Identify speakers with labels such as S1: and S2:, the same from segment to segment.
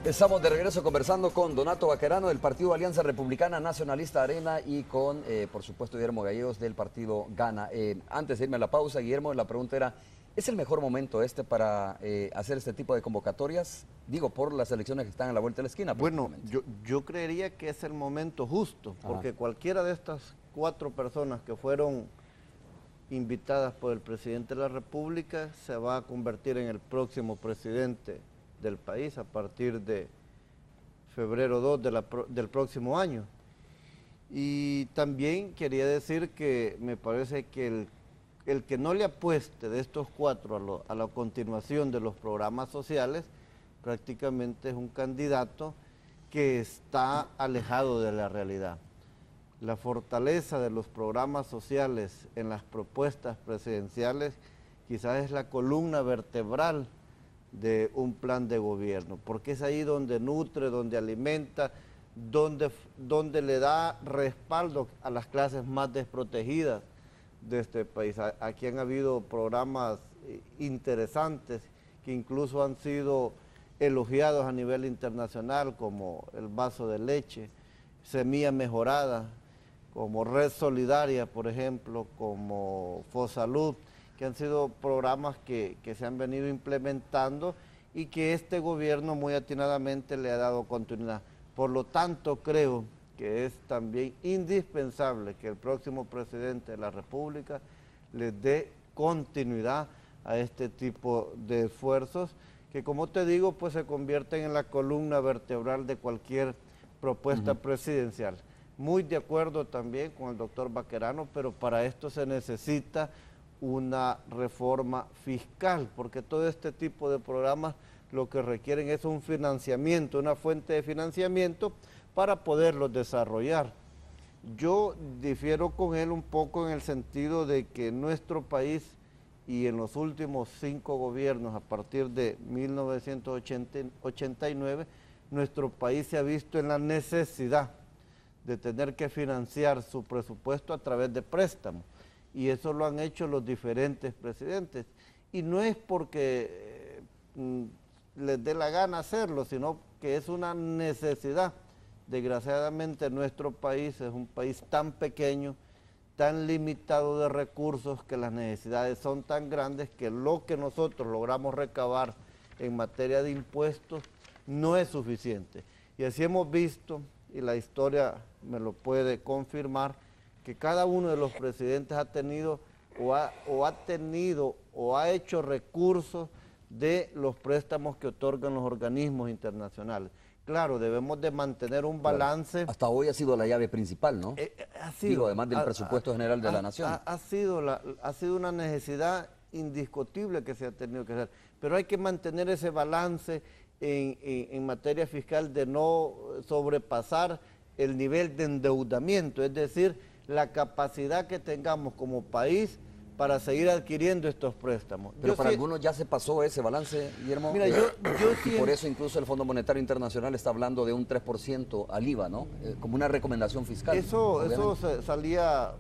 S1: Estamos de regreso conversando con Donato Baquerano del Partido Alianza Republicana Nacionalista Arena y con, por supuesto, Guillermo Gallegos del Partido Gana. Antes de irme a la pausa, Guillermo, la pregunta era, ¿es el mejor momento para hacer este tipo de convocatorias? Digo, por las elecciones que están a la vuelta de la esquina.
S2: Bueno, yo creería que es el momento justo, porque cualquiera de estas 4 personas que fueron invitadas por el presidente de la República se va a convertir en el próximo presidente del país a partir de febrero 2 del próximo año. Y también quería decir que me parece que el que no le apueste de estos 4 a la continuación de los programas sociales, prácticamente es un candidato que está alejado de la realidad. La fortaleza de los programas sociales en las propuestas presidenciales quizás es la columna vertebral de un plan de gobierno, porque es ahí donde nutre, donde alimenta, donde le da respaldo a las clases más desprotegidas de este país. Aquí han habido programas interesantes que incluso han sido elogiados a nivel internacional, como el vaso de leche, Semilla Mejorada, como Red Solidaria, por ejemplo, como Fosalud, que han sido programas que se han venido implementando y que este gobierno muy atinadamente le ha dado continuidad. Por lo tanto, creo que es también indispensable que el próximo presidente de la República le dé continuidad a este tipo de esfuerzos que, como te digo, pues se convierten en la columna vertebral de cualquier propuesta presidencial. Muy de acuerdo también con el doctor Baquerano, pero para esto se necesita una reforma fiscal, porque todo este tipo de programas lo que requieren es un financiamiento, una fuente de financiamiento para poderlos desarrollar. Yo difiero con él un poco en el sentido de que nuestro país y en los últimos 5 gobiernos a partir de 1989, nuestro país se ha visto en la necesidad de tener que financiar su presupuesto a través de préstamos. Y eso lo han hecho los diferentes presidentes. Y no es porque les dé la gana hacerlo, sino que es una necesidad. Desgraciadamente nuestro país es un país tan pequeño, tan limitado de recursos, que las necesidades son tan grandes que lo que nosotros logramos recabar en materia de impuestos no es suficiente. Y así hemos visto, y la historia me lo puede confirmar, que cada uno de los presidentes ha tenido o ha hecho recursos de los préstamos que otorgan los organismos internacionales. Claro, debemos de mantener un balance.
S1: Hasta hoy ha sido la llave principal, ¿no? Digo, además del presupuesto general de la nación.
S2: Ha sido una necesidad indiscutible que se ha tenido que hacer, pero hay que mantener ese balance en materia fiscal de no sobrepasar el nivel de endeudamiento, es decir, la capacidad que tengamos como país para seguir adquiriendo estos préstamos.
S1: Pero para algunos ya se pasó ese balance, Guillermo.
S2: Mira,
S1: y por eso incluso el Fondo Monetario Internacional está hablando de un 3% al IVA, ¿no? Como una recomendación fiscal.
S2: Eso salía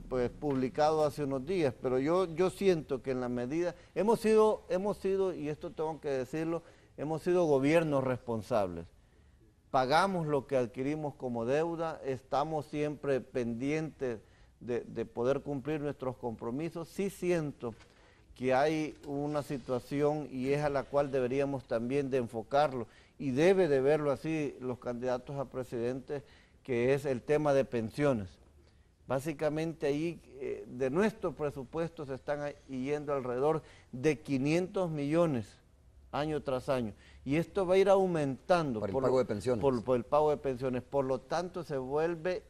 S2: pues publicado hace unos días, pero yo siento que en la medida, hemos sido, y esto tengo que decirlo, hemos sido gobiernos responsables. Pagamos lo que adquirimos como deuda, estamos siempre pendientes de poder cumplir nuestros compromisos. Sí siento que hay una situación y es a la cual deberíamos también de enfocarlo, y debe de verlo así los candidatos a presidente, que es el tema de pensiones. Básicamente ahí de nuestros presupuestos se están yendo alrededor de 500 millones año tras año, y esto va a ir aumentando
S1: por el pago de pensiones.
S2: Por el pago de pensiones, por lo tanto se vuelve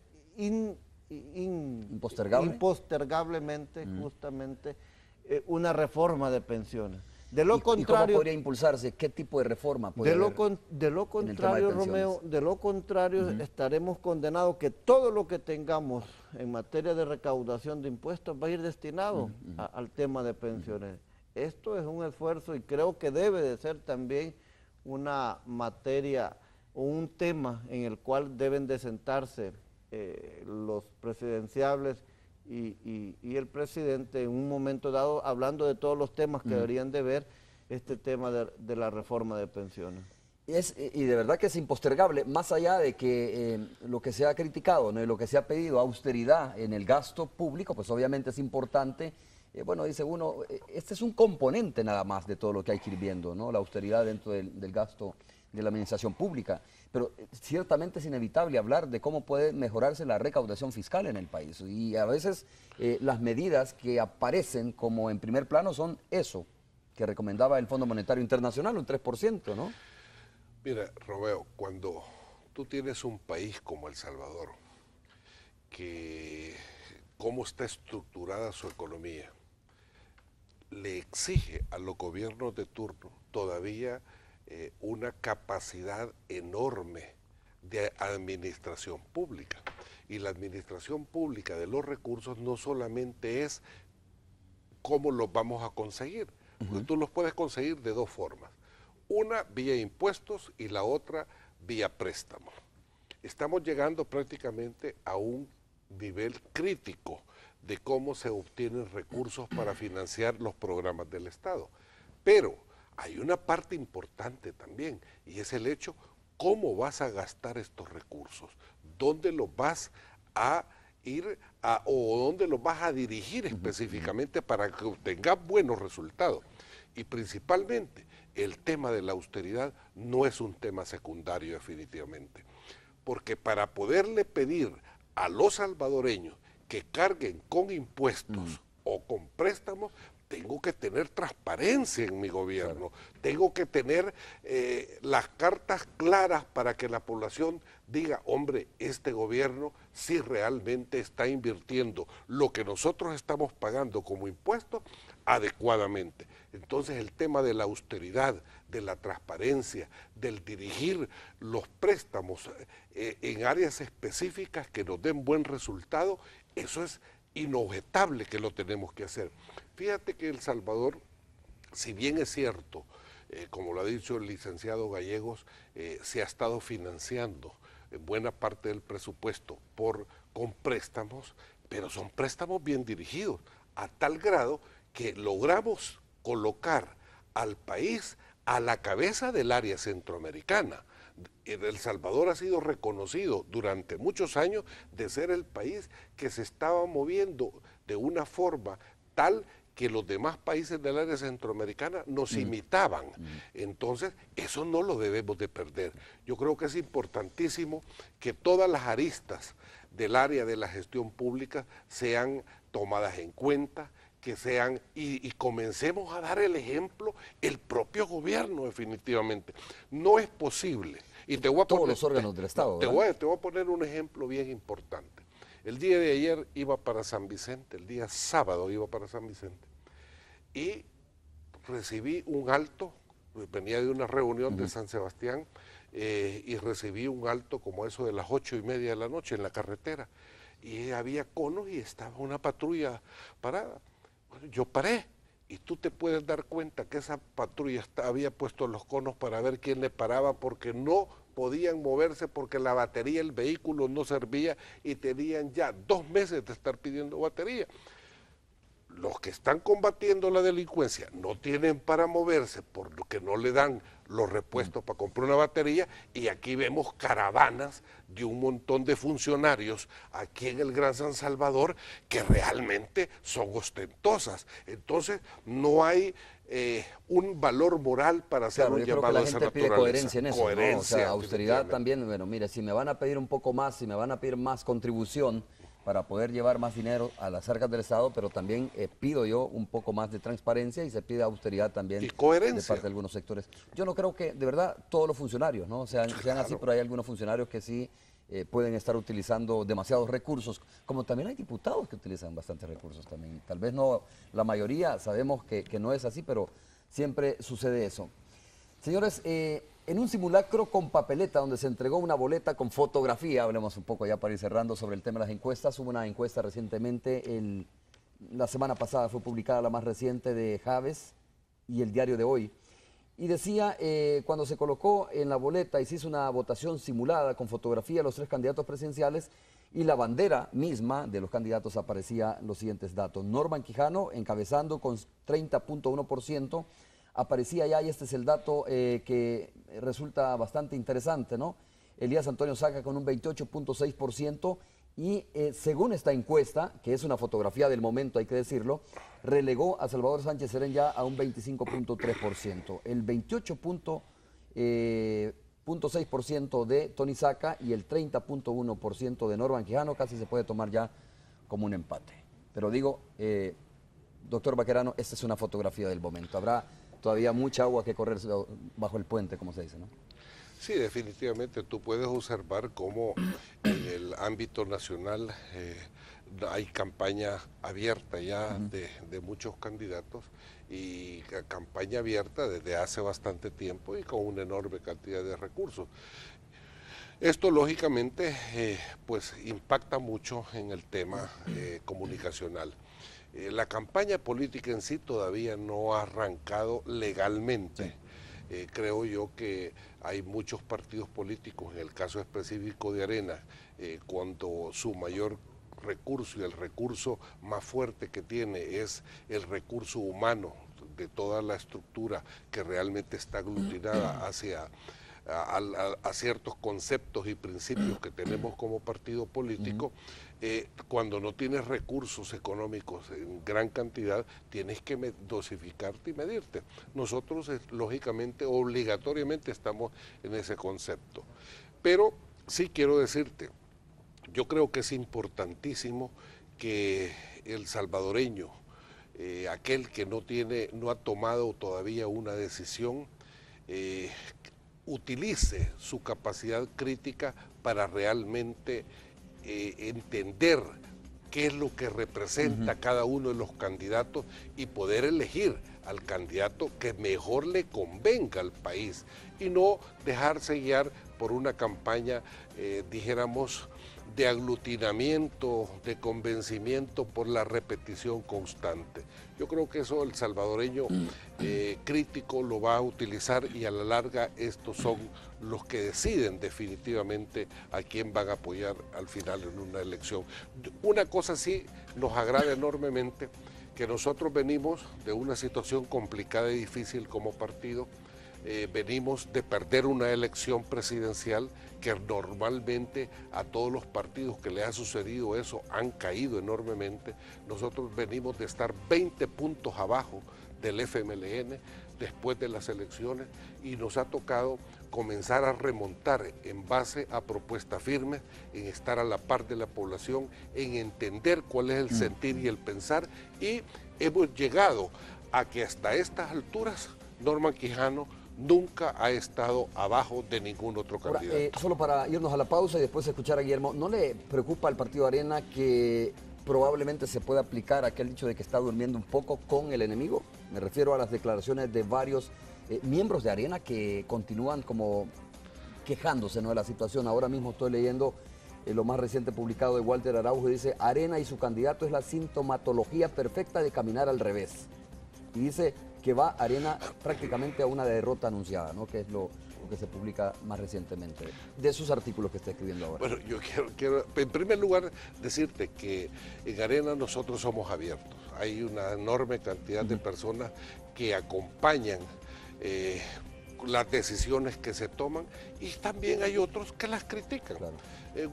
S2: impostergablemente justamente una reforma de pensiones. De lo contrario,
S1: ¿y cómo podría impulsarse? ¿Qué tipo de reforma podría haber?
S2: De lo contrario, Romeo, de lo contrario estaremos condenados que todo lo que tengamos en materia de recaudación de impuestos va a ir destinado al tema de pensiones. Esto es un esfuerzo y creo que debe de ser también una materia o un tema en el cual deben de sentarse los presidenciables y el presidente en un momento dado, hablando de todos los temas que deberían de ver este tema de la reforma de pensiones.
S1: Y de verdad que es impostergable, más allá de que lo que se ha criticado, ¿no? Y lo que se ha pedido, austeridad en el gasto público, pues obviamente es importante. Bueno, dice uno, este es un componente nada más de todo lo que hay que ir viendo, ¿no? La austeridad dentro del gasto de la administración pública. Pero ciertamente es inevitable hablar de cómo puede mejorarse la recaudación fiscal en el país. Y a veces las medidas que aparecen como en primer plano son eso, que recomendaba el Fondo Monetario Internacional, un 3%, ¿no?
S3: Mira, Romeo, cuando tú tienes un país como El Salvador, que cómo está estructurada su economía, le exige a los gobiernos de turno todavía una capacidad enorme de administración pública. Y la administración pública de los recursos no solamente es cómo los vamos a conseguir, porque tú los puedes conseguir de dos formas. Una vía impuestos y la otra vía préstamos. Estamos llegando prácticamente a un nivel crítico de cómo se obtienen recursos para financiar los programas del Estado. Pero hay una parte importante también, y es el hecho, ¿cómo vas a gastar estos recursos? ¿Dónde los vas a ir o dónde los vas a dirigir específicamente para que obtengas buenos resultados? Y principalmente, el tema de la austeridad no es un tema secundario definitivamente, porque para poderle pedir a los salvadoreños que carguen con impuestos o con préstamos, tengo que tener transparencia en mi gobierno, tengo que tener las cartas claras para que la población diga, hombre, este gobierno sí realmente está invirtiendo lo que nosotros estamos pagando como impuestos adecuadamente. Entonces el tema de la austeridad, de la transparencia, del dirigir los préstamos en áreas específicas que nos den buen resultado, eso es inobjetable que lo tenemos que hacer. Fíjate que El Salvador, si bien es cierto, como lo ha dicho el licenciado Gallegos, se ha estado financiando en buena parte del presupuesto con préstamos, pero son préstamos bien dirigidos, a tal grado que logramos colocar al país a la cabeza del área centroamericana. El Salvador ha sido reconocido durante muchos años de ser el país que se estaba moviendo de una forma tal que los demás países del área centroamericana nos imitaban. Entonces, eso no lo debemos de perder. Yo creo que es importantísimo que todas las aristas del área de la gestión pública sean tomadas en cuenta, que sean, y comencemos a dar el ejemplo el propio gobierno definitivamente. No es posible. Y te voy a
S1: todos los órganos del Estado.
S3: Te voy a poner un ejemplo bien importante. El día de ayer iba para San Vicente, el día sábado iba para San Vicente, y recibí un alto, venía de una reunión de San Sebastián, y recibí un alto como eso de las 8:30 de la noche en la carretera, y había conos y estaba una patrulla parada. Bueno, yo paré, y tú te puedes dar cuenta que esa patrulla había puesto los conos para ver quién le paraba, porque no podían moverse, porque la batería del vehículo no servía y tenían ya 2 meses de estar pidiendo batería. Los que están combatiendo la delincuencia no tienen para moverse porque no le dan los repuestos para comprar una batería, y aquí vemos caravanas de un montón de funcionarios aquí en el Gran San Salvador que realmente son ostentosas. Entonces no hay un valor moral para hacer un llamado a esa naturaleza.
S1: Yo creo que la gente pide coherencia en eso,
S3: coherencia,
S1: ¿no? O sea, austeridad también. Bueno, mire, si me van a pedir un poco más, si me van a pedir más contribución para poder llevar más dinero a las arcas del Estado, pero también pido yo un poco más de transparencia, y se pide austeridad también
S3: y coherencia
S1: de parte de algunos sectores. Yo no creo que, de verdad, todos los funcionarios, ¿no? sean así, pero hay algunos funcionarios que sí pueden estar utilizando demasiados recursos, como también hay diputados que utilizan bastantes recursos también. Tal vez no la mayoría, sabemos que no es así, pero siempre sucede eso. Señores, en un simulacro con papeleta donde se entregó una boleta con fotografía, hablemos un poco ya para ir cerrando sobre el tema de las encuestas. Hubo una encuesta recientemente, la semana pasada fue publicada la más reciente de Javes y el Diario de Hoy. Y decía, cuando se colocó en la boleta y se hizo una votación simulada con fotografía de los 3 candidatos presidenciales y la bandera misma de los candidatos, aparecía los siguientes datos. Norman Quijano encabezando con 30.1%, aparecía ya, y este es el dato que resulta bastante interesante, ¿no? Elías Antonio Saca con un 28.6% y según esta encuesta, que es una fotografía del momento, hay que decirlo, relegó a Salvador Sánchez Serén ya a un 25.3%. El 28.6% de Tony Saca y el 30.1% de Norman Quijano casi se puede tomar ya como un empate. Pero digo, doctor Baquerano, esta es una fotografía del momento. Habrá todavía mucha agua que correr bajo el puente, como se dice, ¿no?
S3: Sí, definitivamente tú puedes observar cómo en el ámbito nacional hay campaña abierta ya de muchos candidatos y campaña abierta desde hace bastante tiempo y con una enorme cantidad de recursos. Esto lógicamente pues impacta mucho en el tema comunicacional. La campaña política en sí todavía no ha arrancado legalmente. Creo yo que hay muchos partidos políticos, en el caso específico de Arena, cuando su mayor recurso y el recurso más fuerte que tiene es el recurso humano de toda la estructura que realmente está aglutinada hacia a ciertos conceptos y principios que tenemos como partido político, cuando no tienes recursos económicos en gran cantidad, tienes que dosificarte y medirte. Nosotros, lógicamente, obligatoriamente estamos en ese concepto. Pero sí quiero decirte, yo creo que es importantísimo que el salvadoreño, aquel que no ha tomado todavía una decisión, utilice su capacidad crítica para realmente entender qué es lo que representa cada uno de los candidatos y poder elegir al candidato que mejor le convenga al país y no dejarse guiar por una campaña, dijéramos, de aglutinamiento, de convencimiento por la repetición constante. Yo creo que eso el salvadoreño crítico lo va a utilizar y a la larga estos son los que deciden definitivamente a quién van a apoyar al final en una elección. Una cosa sí nos agrada enormemente, que nosotros venimos de una situación complicada y difícil como partido, venimos de perder una elección presidencial que normalmente a todos los partidos que le ha sucedido eso han caído enormemente. Nosotros venimos de estar 20 puntos abajo del FMLN después de las elecciones y nos ha tocado comenzar a remontar en base a propuestas firmes, en estar a la par de la población, en entender cuál es el sentir y el pensar, y hemos llegado a que hasta estas alturas Norman Quijano nunca ha estado abajo de ningún otro candidato.
S1: Ahora, solo para irnos a la pausa y después escuchar a Guillermo, ¿no le preocupa al partido Arena que probablemente se pueda aplicar aquel dicho de que está durmiendo un poco con el enemigo? Me refiero a las declaraciones de varios miembros de Arena que continúan como quejándose, ¿no?, de la situación. Ahora mismo estoy leyendo lo más reciente publicado de Walter Araujo, dice: Arena y su candidato es la sintomatología perfecta de caminar al revés. Y dice que va Arena prácticamente a una derrota anunciada, ¿no?, que es lo que se publica más recientemente de esos artículos que está escribiendo ahora.
S3: Bueno, yo quiero en primer lugar decirte que en Arena nosotros somos abiertos. Hay una enorme cantidad de personas que acompañan las decisiones que se toman y también hay otros que las critican. Claro.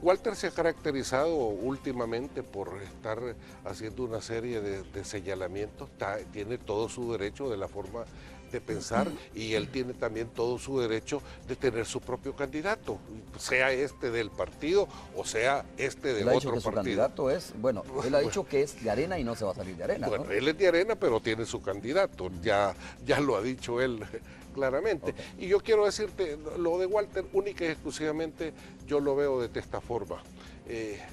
S3: Walter se ha caracterizado últimamente por estar haciendo una serie de señalamientos, tiene todo su derecho de la forma de pensar y él tiene también todo su derecho de tener su propio candidato, sea este del partido o sea este del otro partido. Su candidato
S1: es, bueno, él ha dicho que es de Arena y no se va a salir de Arena.
S3: Bueno,
S1: ¿no?
S3: Él es de Arena, pero tiene su candidato, ya lo ha dicho él claramente. Okay. Y yo quiero decirte, lo de Walter única y exclusivamente yo lo veo de esta forma.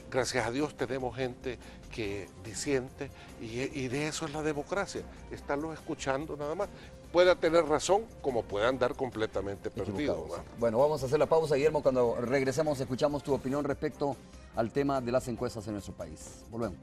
S3: Gracias a Dios tenemos gente que disiente y de eso es la democracia, estarlos escuchando nada más. Pueda tener razón como pueda andar completamente perdido.
S1: Bueno, vamos a hacer la pausa, Guillermo. Cuando regresemos escuchamos tu opinión respecto al tema de las encuestas en nuestro país. Volvemos.